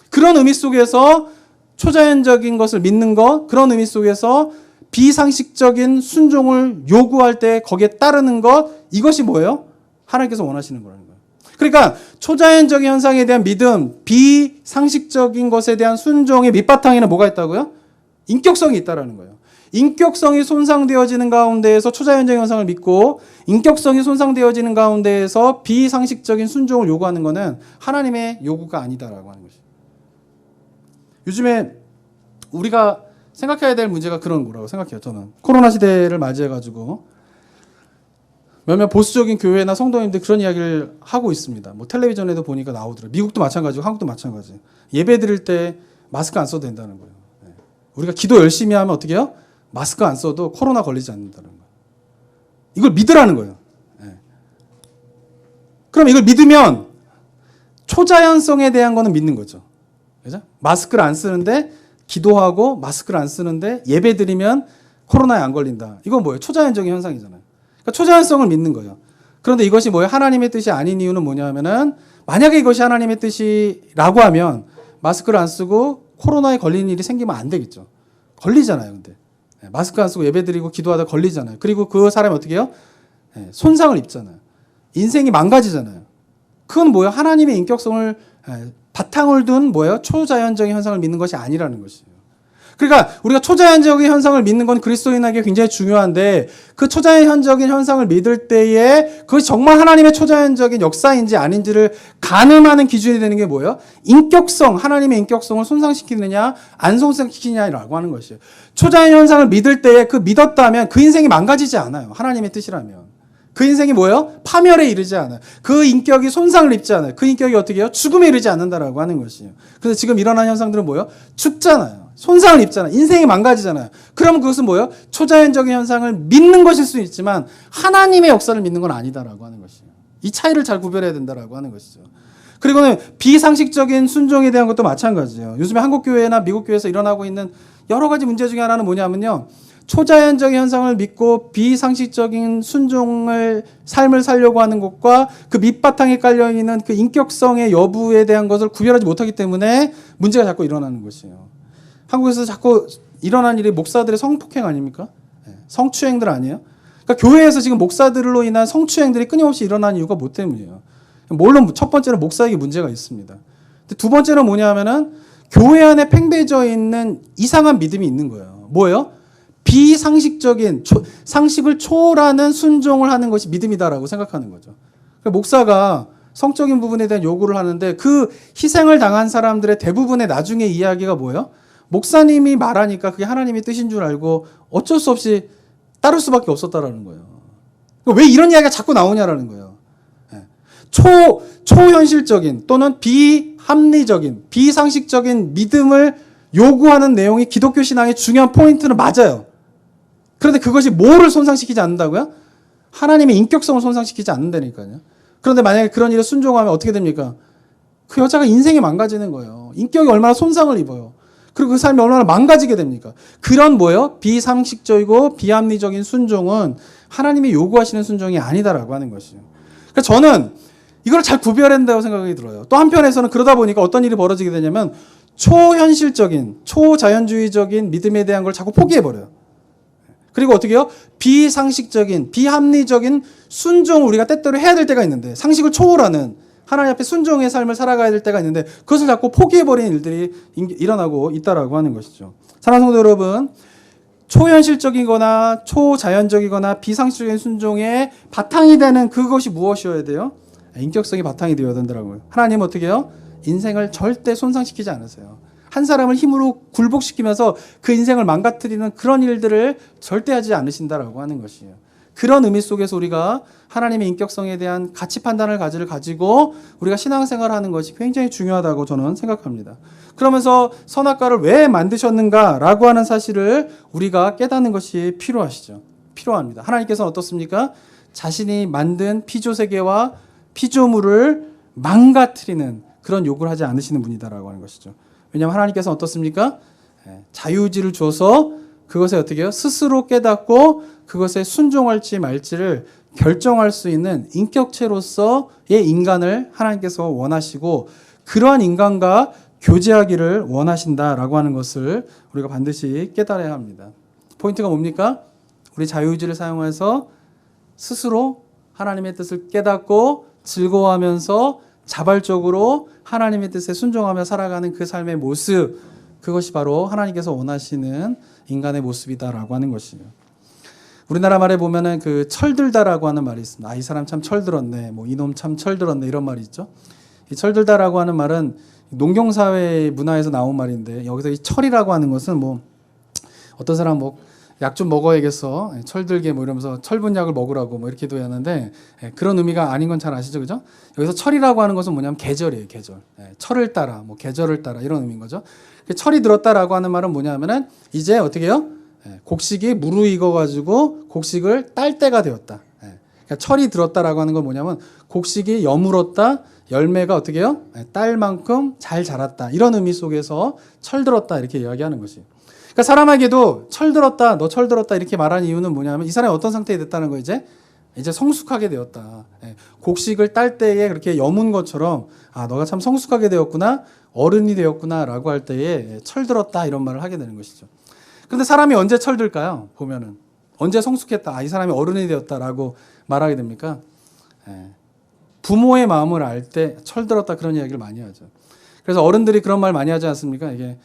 그런 의미 속에서 초자연적인 것을 믿는 것, 그런 의미 속에서 비상식적인 순종을 요구할 때 거기에 따르는 것, 이것이 뭐예요? 하나님께서 원하시는 거라는 거예요. 그러니까 초자연적인 현상에 대한 믿음, 비상식적인 것에 대한 순종의 밑바탕에는 뭐가 있다고요? 인격성이 있다라는 거예요. 인격성이 손상되어지는 가운데에서 초자연적인 현상을 믿고 인격성이 손상되어지는 가운데에서 비상식적인 순종을 요구하는 것은 하나님의 요구가 아니다라고 하는 것이죠. 요즘에 우리가 생각해야 될 문제가 그런 거라고 생각해요. 저는 코로나 시대를 맞이해가지고 몇몇 보수적인 교회나 성도님들 그런 이야기를 하고 있습니다. 뭐 텔레비전에도 보니까 나오더라고요. 미국도 마찬가지고 한국도 마찬가지예요. 예배 드릴 때 마스크 안 써도 된다는 거예요. 우리가 기도 열심히 하면 어떻게 해요? 마스크 안 써도 코로나 걸리지 않는다는 거예요. 이걸 믿으라는 거예요. 그럼 이걸 믿으면 초자연성에 대한 거는 믿는 거죠. 그죠? 마스크를 안 쓰는데 기도하고 마스크를 안 쓰는데 예배 드리면 코로나에 안 걸린다. 이건 뭐예요? 초자연적인 현상이잖아요. 그러니까 초자연성을 믿는 거예요. 그런데 이것이 뭐예요? 하나님의 뜻이 아닌 이유는 뭐냐면은 만약에 이것이 하나님의 뜻이라고 하면 마스크를 안 쓰고 코로나에 걸리는 일이 생기면 안 되겠죠. 걸리잖아요. 근데 마스크 안 쓰고 예배 드리고 기도하다 걸리잖아요. 그리고 그 사람이 어떻게 해요? 손상을 입잖아요. 인생이 망가지잖아요. 그건 뭐예요? 하나님의 인격성을 바탕을 둔 뭐예요? 초자연적인 현상을 믿는 것이 아니라는 것이에요. 그러니까 우리가 초자연적인 현상을 믿는 건 그리스도인에게 굉장히 중요한데 그 초자연적인 현상을 믿을 때에 그것이 정말 하나님의 초자연적인 역사인지 아닌지를 가늠하는 기준이 되는 게 뭐예요? 인격성, 하나님의 인격성을 손상시키느냐 안 손상시키느냐라고 하는 것이에요. 초자연 현상을 믿을 때에 그 믿었다면 그 인생이 망가지지 않아요. 하나님의 뜻이라면. 그 인생이 뭐예요? 파멸에 이르지 않아요. 그 인격이 손상을 입지 않아요. 그 인격이 어떻게 해요? 죽음에 이르지 않는다라고 하는 것이에요. 그래서 지금 일어난 현상들은 뭐예요? 죽잖아요. 손상을 입잖아요. 인생이 망가지잖아요. 그러면 그것은 뭐예요? 초자연적인 현상을 믿는 것일 수 있지만 하나님의 역사를 믿는 건 아니다라고 하는 것이에요. 이 차이를 잘 구별해야 된다라고 하는 것이죠. 그리고는 비상식적인 순종에 대한 것도 마찬가지예요. 요즘에 한국 교회나 미국 교회에서 일어나고 있는 여러 가지 문제 중에 하나는 뭐냐면요. 초자연적인 현상을 믿고 비상식적인 순종을 삶을 살려고 하는 것과 그 밑바탕에 깔려있는 그 인격성의 여부에 대한 것을 구별하지 못하기 때문에 문제가 자꾸 일어나는 것이에요. 한국에서 자꾸 일어난 일이 목사들의 성폭행 아닙니까? 성추행들 아니에요? 그러니까 교회에서 지금 목사들로 인한 성추행들이 끊임없이 일어나는 이유가 뭐 때문이에요? 물론 첫 번째는 목사에게 문제가 있습니다. 두 번째는 뭐냐면은 교회 안에 팽배져 있는 이상한 믿음이 있는 거예요. 뭐예요? 비상식적인 상식을 초월하는 순종을 하는 것이 믿음이다라고 생각하는 거죠. 그러니까 목사가 성적인 부분에 대한 요구를 하는데 그 희생을 당한 사람들의 대부분의 나중에 이야기가 뭐예요? 목사님이 말하니까 그게 하나님의 뜻인 줄 알고 어쩔 수 없이 따를 수밖에 없었다라는 거예요. 왜 이런 이야기가 자꾸 나오냐라는 거예요. 초현실적인 또는 비합리적인 비상식적인 믿음을 요구하는 내용이 기독교 신앙의 중요한 포인트는 맞아요. 그런데 그것이 뭐를 손상시키지 않는다고요? 하나님의 인격성을 손상시키지 않는다니까요. 그런데 만약에 그런 일에 순종하면 어떻게 됩니까? 그 여자가 인생이 망가지는 거예요. 인격이 얼마나 손상을 입어요. 그리고 그 삶이 얼마나 망가지게 됩니까? 그런 뭐예요? 비상식적이고 비합리적인 순종은 하나님이 요구하시는 순종이 아니다라고 하는 것이에요. 그러니까 저는 이걸 잘 구별해야 된다고 생각이 들어요. 또 한편에서는 그러다 보니까 어떤 일이 벌어지게 되냐면 초현실적인, 초자연주의적인 믿음에 대한 걸 자꾸 포기해버려요. 그리고 어떻게 해요? 비상식적인, 비합리적인 순종을 우리가 때때로 해야 될 때가 있는데 상식을 초월하는 하나님 앞에 순종의 삶을 살아가야 될 때가 있는데 그것을 자꾸 포기해버리는 일들이 일어나고 있다라고 하는 것이죠. 사랑하는 성도 여러분, 초현실적이거나 초자연적이거나 비상식적인 순종의 바탕이 되는 그것이 무엇이어야 돼요? 인격성이 바탕이 되어야 된다고요. 하나님은 어떻게 해요? 인생을 절대 손상시키지 않으세요. 한 사람을 힘으로 굴복시키면서 그 인생을 망가뜨리는 그런 일들을 절대 하지 않으신다라고 하는 것이에요. 그런 의미 속에서 우리가 하나님의 인격성에 대한 가치 판단을 가지고 우리가 신앙생활을 하는 것이 굉장히 중요하다고 저는 생각합니다. 그러면서 선악과를 왜 만드셨는가라고 하는 사실을 우리가 깨닫는 것이 필요합니다. 하나님께서는 어떻습니까? 자신이 만든 피조세계와 피조물을 망가뜨리는 그런 요구를 하지 않으시는 분이다라고 하는 것이죠. 왜냐하면 하나님께서는 어떻습니까? 자유의지를 줘서 그것에 어떻게 해요? 스스로 깨닫고 그것에 순종할지 말지를 결정할 수 있는 인격체로서의 인간을 하나님께서 원하시고 그러한 인간과 교제하기를 원하신다라고 하는 것을 우리가 반드시 깨달아야 합니다. 포인트가 뭡니까? 우리 자유의지를 사용해서 스스로 하나님의 뜻을 깨닫고 즐거워하면서 자발적으로 하나님의 뜻에 순종하며 살아가는 그 삶의 모습, 그것이 바로 하나님께서 원하시는 인간의 모습이다라고 하는 것이에요. 우리나라 말에 보면은 그 철들다라고 하는 말이 있습니다. 이 사람 참 철들었네. 뭐 이놈 참 철들었네. 이런 말이 있죠. 이 철들다라고 하는 말은 농경사회 문화에서 나온 말인데 여기서 이 철이라고 하는 것은 뭐 어떤 사람 뭐 약 좀 먹어야겠어. 철들게 뭐 이러면서 철분약을 먹으라고 뭐 이렇게도 하는데 그런 의미가 아닌 건 잘 아시죠? 그죠? 여기서 철이라고 하는 것은 뭐냐면 계절이에요. 계절. 철을 따라 뭐 계절을 따라 이런 의미인 거죠. 철이 들었다라고 하는 말은 뭐냐면은 이제 어떻게 해요? 곡식이 무르익어 가지고 곡식을 딸 때가 되었다. 그러니까 철이 들었다라고 하는 건 뭐냐면 곡식이 여물었다. 열매가 어떻게 해요? 딸 만큼 잘 자랐다. 이런 의미 속에서 철들었다 이렇게 이야기하는 것이. 그러니까 사람에게도 철들었다, 너 철들었다 이렇게 말하는 이유는 뭐냐면 이 사람이 어떤 상태에 됐다는 거 이제 성숙하게 되었다. 곡식을 딸 때에 그렇게 여문 것처럼 너가 참 성숙하게 되었구나, 어른이 되었구나라고 할 때에 철들었다 이런 말을 하게 되는 것이죠. 그런데 사람이 언제 철들까요? 보면은 언제 성숙했다, 이 사람이 어른이 되었다라고 말하게 됩니까? 부모의 마음을 알 때 철들었다 그런 이야기를 많이 하죠. 그래서 어른들이 그런 말 많이 하지 않습니까? 이게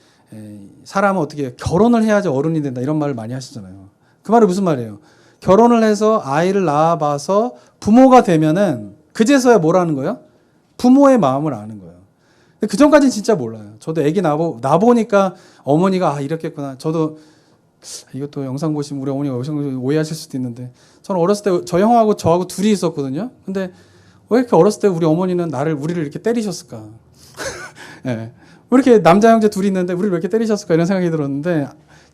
사람은 어떻게 해요? 결혼을 해야지 어른이 된다 이런 말을 많이 하시잖아요. 그 말이 무슨 말이에요? 결혼을 해서 아이를 낳아봐서 부모가 되면은 그제서야 뭘 하는 거예요? 부모의 마음을 아는 거예요. 그 전까지는 진짜 몰라요. 저도 애기 낳아보니까 어머니가 이렇겠구나. 저도 이것도 영상 보시면 우리 어머니가 오해하실 수도 있는데 저는 어렸을 때 저 형하고 저하고 둘이 있었거든요. 근데 왜 이렇게 어렸을 때 우리 어머니는 우리를 이렇게 때리셨을까? 네. 왜 이렇게 남자 형제 둘이 있는데 우리를 왜 이렇게 때리셨을까 이런 생각이 들었는데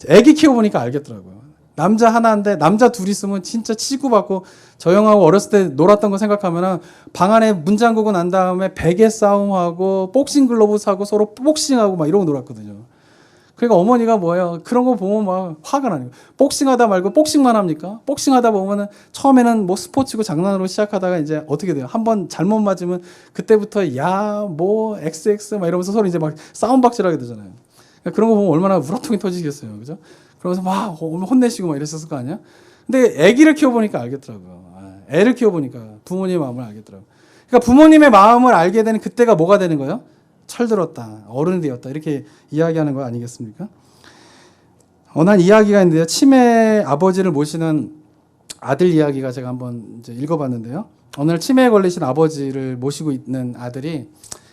애기 키워보니까 알겠더라고요. 남자 하나인데 남자 둘이 있으면 진짜 치고받고 저 형하고 어렸을 때 놀았던 거 생각하면은 방 안에 문 잠그고 난 다음에 베개 싸움하고 복싱 글러브 사고 서로 복싱하고 막 이러고 놀았거든요. 그러니까 어머니가 뭐예요? 그런 거 보면 막 화가 나요. 복싱하다 말고 복싱만 합니까? 복싱하다 보면은 처음에는 뭐 스포츠고 장난으로 시작하다가 이제 어떻게 돼요? 한번 잘못 맞으면 그때부터 뭐 XX 막 이러면서 서로 이제 막 싸움박질하게 되잖아요. 그러니까 그런 거 보면 얼마나 우라통이 터지겠어요, 그죠? 그러면서 막 혼내시고 막 이랬었을 거 아니야? 근데 아기를 키워보니까 알겠더라고요. 애를 키워보니까 부모님의 마음을 알겠더라고요. 그러니까 부모님의 마음을 알게 되는 그때가 뭐가 되는 거예요? 철들었다, 어른이 되었다 이렇게 이야기하는 거 아니겠습니까? 난 이야기가 있는데요. 치매 아버지를 모시는 아들 이야기가 제가 한번 이제 읽어봤는데요. 어느 날 치매에 걸리신 아버지를 모시고 있는 아들이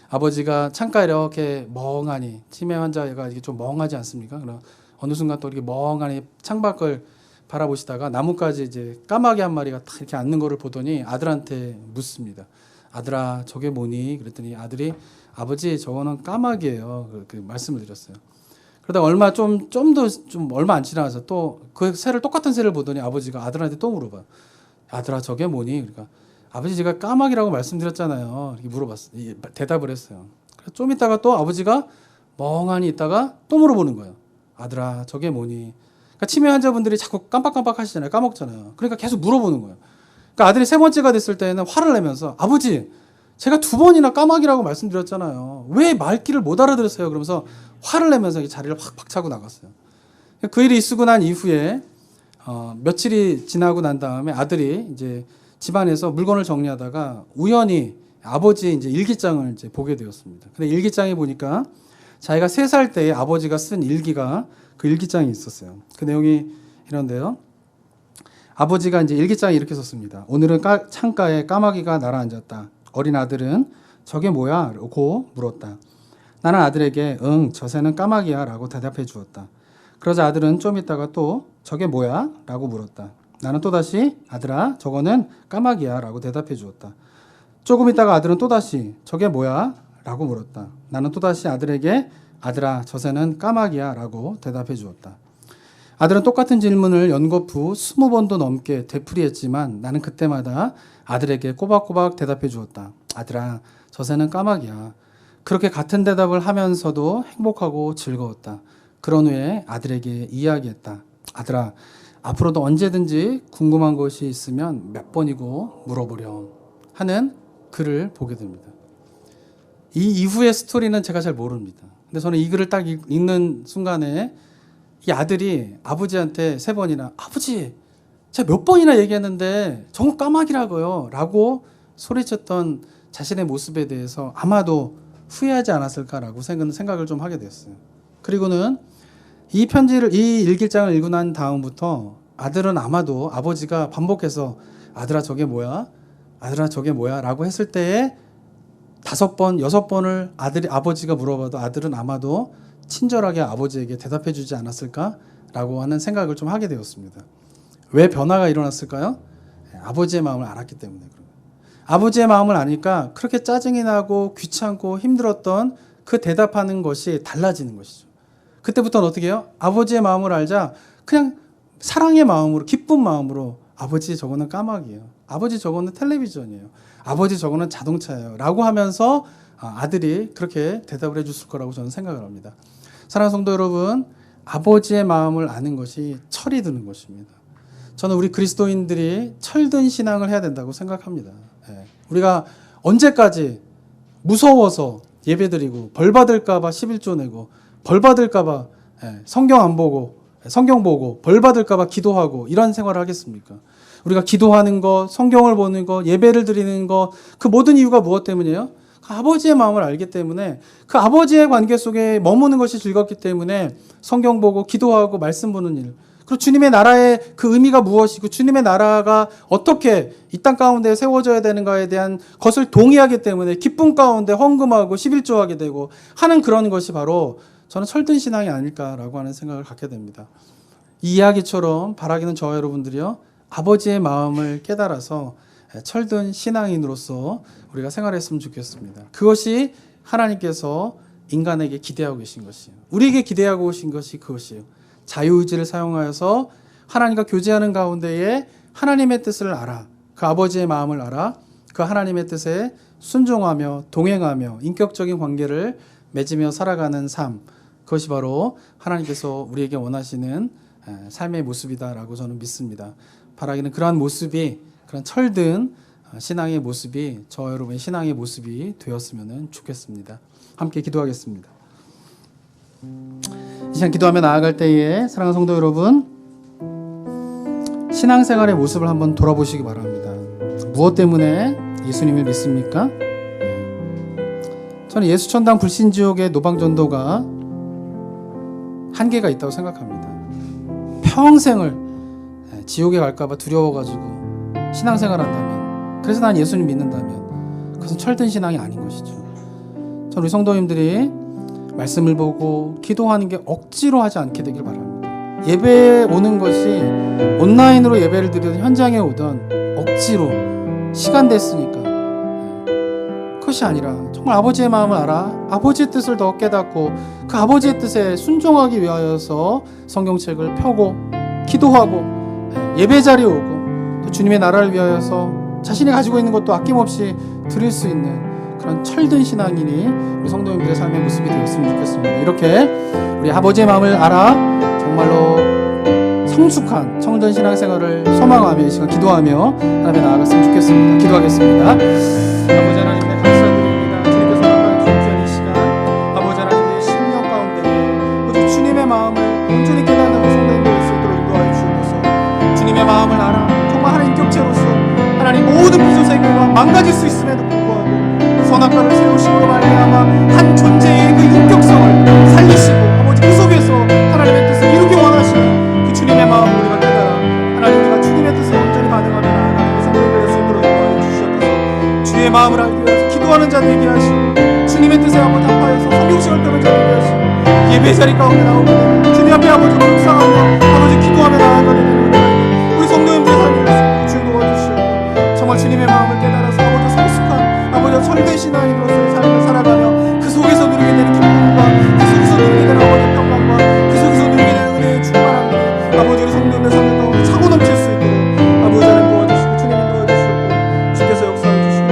아버지가 창가에 이렇게 멍하니 치매 환자가 이게 좀 멍하지 않습니까? 그럼 어느 순간 또 이렇게 멍하니 창밖을 바라보시다가 나뭇가지 이제 까마귀 한 마리가 딱 이렇게 앉는 거를 보더니 아들한테 묻습니다. 아들아, 저게 뭐니? 그랬더니 아들이 아버지, 저거는 까마귀예요. 그렇게 말씀을 드렸어요. 그러다 얼마 좀 얼마 안 지나서 또 그 새를 똑같은 새를 보더니 아버지가 아들한테 또 물어봐요. 아들아, 저게 뭐니? 그러니까 아버지, 제가 까마귀라고 말씀드렸잖아요. 이렇게 물어봤어요. 대답을 했어요. 그래서 좀 있다가 또 아버지가 멍하니 있다가 또 물어보는 거예요. 아들아, 저게 뭐니? 그러니까 치매 환자분들이 자꾸 깜빡깜빡 하시잖아요. 까먹잖아요. 그러니까 계속 물어보는 거예요. 그러니까 아들이 세 번째가 됐을 때는 화를 내면서 아버지, 제가 2번이나 까마귀라고 말씀드렸잖아요. 왜 말귀를 못 알아들으세요? 그러면서 화를 내면서 자리를 확 박차고 나갔어요. 그 일이 있고 난 이후에 며칠이 지나고 난 다음에 아들이 이제 집안에서 물건을 정리하다가 우연히 아버지의 이제 일기장을 이제 보게 되었습니다. 근데 일기장에 보니까 자기가 3살 때 아버지가 쓴 일기가 그 일기장에 있었어요. 그 내용이 이런데요. 아버지가 이제 일기장에 이렇게 썼습니다. 오늘은 창가에 까마귀가 날아앉았다. 어린 아들은 저게 뭐야? 라고 물었다. 나는 아들에게 응, 저 새는 까마귀야 라고 대답해 주었다. 그러자 아들은 좀 있다가 또 저게 뭐야? 라고 물었다. 나는 또다시 아들아, 저거는 까마귀야 라고 대답해 주었다. 조금 있다가 아들은 또다시 저게 뭐야? 라고 물었다. 나는 또다시 아들에게 아들아, 저 새는 까마귀야 라고 대답해 주었다. 아들은 똑같은 질문을 연거푸 20번도 넘게 되풀이했지만 나는 그때마다 아들에게 꼬박꼬박 대답해 주었다. 아들아, 저 새는 까마귀야. 그렇게 같은 대답을 하면서도 행복하고 즐거웠다. 그런 후에 아들에게 이야기했다. 아들아, 앞으로도 언제든지 궁금한 것이 있으면 몇 번이고 물어보렴 하는 글을 보게 됩니다. 이 이후의 스토리는 제가 잘 모릅니다. 근데 저는 이 글을 딱 읽는 순간에 이 아들이 아버지한테 3번이나 아버지, 제가 몇 번이나 얘기했는데 저건 까마귀라고요 라고 소리쳤던 자신의 모습에 대해서 아마도 후회하지 않았을까라고 생각을 좀 하게 됐어요. 그리고는 이 일기장을 읽고 난 다음부터 아들은 아마도 아버지가 반복해서 아들아 저게 뭐야? 아들아 저게 뭐야? 라고 했을 때에 5번, 6번을 아버지가 물어봐도 아들은 아마도 친절하게 아버지에게 대답해 주지 않았을까라고 하는 생각을 좀 하게 되었습니다. 왜 변화가 일어났을까요? 아버지의 마음을 알았기 때문에 그래요. 아버지의 마음을 아니까 그렇게 짜증이 나고 귀찮고 힘들었던 그 대답하는 것이 달라지는 것이죠. 그때부터는 어떻게 해요? 아버지의 마음을 알자 그냥 사랑의 마음으로, 기쁜 마음으로 아버지 저거는 까마귀예요. 아버지 저거는 텔레비전이에요. 아버지 저거는 자동차예요. 라고 하면서 아들이 그렇게 대답을 해줬을 거라고 저는 생각을 합니다. 사랑하는 성도 여러분, 아버지의 마음을 아는 것이 철이 드는 것입니다. 저는 우리 그리스도인들이 철든 신앙을 해야 된다고 생각합니다. 우리가 언제까지 무서워서 예배드리고 벌받을까봐 11조 내고 벌받을까봐 성경 안 보고 성경 보고 벌받을까봐 기도하고 이런 생활을 하겠습니까? 우리가 기도하는 것, 성경을 보는 것, 예배를 드리는 것, 그 모든 이유가 무엇 때문이에요? 그 아버지의 마음을 알기 때문에, 그 아버지의 관계 속에 머무는 것이 즐겁기 때문에 성경 보고 기도하고 말씀 보는 일, 그리고 주님의 나라의 그 의미가 무엇이고 주님의 나라가 어떻게 이 땅 가운데 세워져야 되는가에 대한 것을 동의하기 때문에 기쁨 가운데 헌금하고 11조하게 되고 하는 그런 것이 바로 저는 철든 신앙이 아닐까라고 하는 생각을 갖게 됩니다. 이 이야기처럼 바라기는 저와 여러분들이요, 아버지의 마음을 깨달아서 철든 신앙인으로서 우리가 생활했으면 좋겠습니다. 그것이 하나님께서 인간에게 기대하고 계신 것이에요. 우리에게 기대하고 오신 것이 그것이에요. 자유의지를 사용하여서 하나님과 교제하는 가운데에 하나님의 뜻을 알아, 그 아버지의 마음을 알아, 그 하나님의 뜻에 순종하며 동행하며 인격적인 관계를 맺으며 살아가는 삶, 그것이 바로 하나님께서 우리에게 원하시는 삶의 모습이다라고 저는 믿습니다. 바라기는 그러한 모습이, 그런 철든 신앙의 모습이 저와 여러분의 신앙의 모습이 되었으면 좋겠습니다. 함께 기도하겠습니다. 이 시간 기도하며 나아갈 때에 사랑하는 성도 여러분, 신앙생활의 모습을 한번 돌아보시기 바랍니다. 무엇 때문에 예수님을 믿습니까? 저는 예수천당 불신지옥의 노방전도가 한계가 있다고 생각합니다. 평생을 지옥에 갈까봐 두려워가지고 신앙생활 한다면, 그래서 난 예수님 믿는다면 그것은 철든 신앙이 아닌 것이죠. 저는 우리 성도님들이 말씀을 보고 기도하는 게 억지로 하지 않게 되길 바랍니다. 예배에 오는 것이 온라인으로 예배를 드리던 현장에 오던 억지로 시간 됐으니까, 그것이 아니라 정말 아버지의 마음을 알아 아버지의 뜻을 더 깨닫고 그 아버지의 뜻에 순종하기 위하여서 성경책을 펴고 기도하고 예배 자리에 오고 또 주님의 나라를 위하여서 자신이 가지고 있는 것도 아낌없이 드릴 수 있는 그런 철든 신앙인이 우리 성도님들의 삶의 모습이 되었으면 좋겠습니다. 이렇게 우리 아버지의 마음을 알아 정말로 성숙한 청전 신앙생활을 소망하며 이 시간 기도하며 하나님께 나아갔으면 좋겠습니다. 기도하겠습니다. 아버지 하나님, 감사드립니다. 주님께서 허락하여 주시는 이 시간, 아버지 하나님의 심령 가운데 오직 주님의 마음을 온전히 깨닫는 우리 성도님들 수 있도록 인도하여 주옵소서. 주님의 마음을 알아 정말 하나님 인격체로서 하나님 모든 비조세계가 망가질 수 있음에도 불구하고 선악과를 세우심으로 말미암아 한 존재의 그 인격성을 살리시고 아버지 그 속에서 하나님의 뜻을 이루기 원하시는 그 주님의 마음을 우리가 주님의 마음을 알게 하시고 기도하는 자 되게 하시고 주님의 뜻에 한번 답하여서 성경식을 떠는 자 되게 하시고 예배 자리 가운데 나오게 되는 주님 앞에 아버지 묵상하며 아버지 기도하며 나아가게 되는 우리 성도님들의 삶이 될 수 있도록 주님 도와주시옵고 정말 주님의 마음을 깨달아서 아버지 성숙한 아버지 철된 신앙인으로서의 삶을 살아가며 그 속에서 누리게 되는 기쁨과 그 속에서 누리게 되는 아버지 평강과 그 속에서 누리게 되는 은혜의 충만함이 아버지 우리 성도님의 삶 가운데 차고 넘칠 수 있도록 아버지 하나님 도와주시고 주님이 도와주시고 주께서 역사해 주시고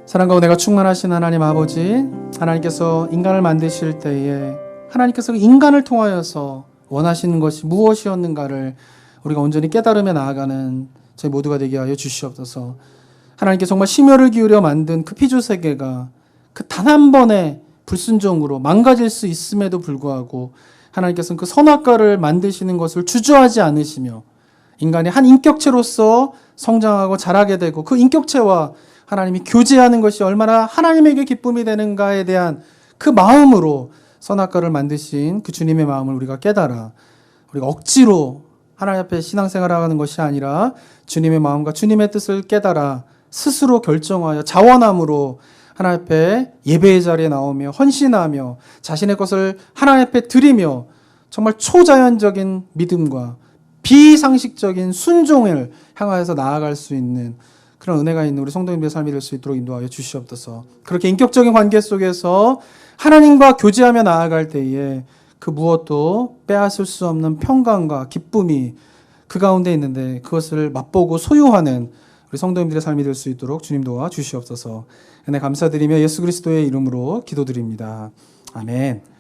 사랑과 은혜가 충만하신 하나님 아버지, 하나님께서 인간을 만드실 때에 하나님께서 인간을 통하여서 원하시는 것이 무엇이었는가를 우리가 온전히 깨달으며 나아가는 저희 모두가 되게 하여 주시옵소서. 하나님께 정말 심혈을 기울여 만든 그 피조 세계가 그 단 한 번의 불순종으로 망가질 수 있음에도 불구하고 하나님께서는 그 선악과를 만드시는 것을 주저하지 않으시며 인간이 한 인격체로서 성장하고 자라게 되고 그 인격체와 하나님이 교제하는 것이 얼마나 하나님에게 기쁨이 되는가에 대한 그 마음으로 선악과를 만드신 그 주님의 마음을 우리가 깨달아 우리가 억지로 하나님 앞에 신앙생활을 하는 것이 아니라 주님의 마음과 주님의 뜻을 깨달아 스스로 결정하여 자원함으로 하나님 앞에 예배의 자리에 나오며 헌신하며 자신의 것을 하나님 앞에 드리며 정말 초자연적인 믿음과 비상식적인 순종을 향하여서 나아갈 수 있는 그런 은혜가 있는 우리 성도님들의 삶이 될 수 있도록 인도하여 주시옵소서. 그렇게 인격적인 관계 속에서 하나님과 교제하며 나아갈 때에 그 무엇도 빼앗을 수 없는 평강과 기쁨이 그 가운데 있는데 그것을 맛보고 소유하는 우리 성도님들의 삶이 될 수 있도록 주님 도와 주시옵소서. 은혜 감사드리며 예수 그리스도의 이름으로 기도드립니다. 아멘.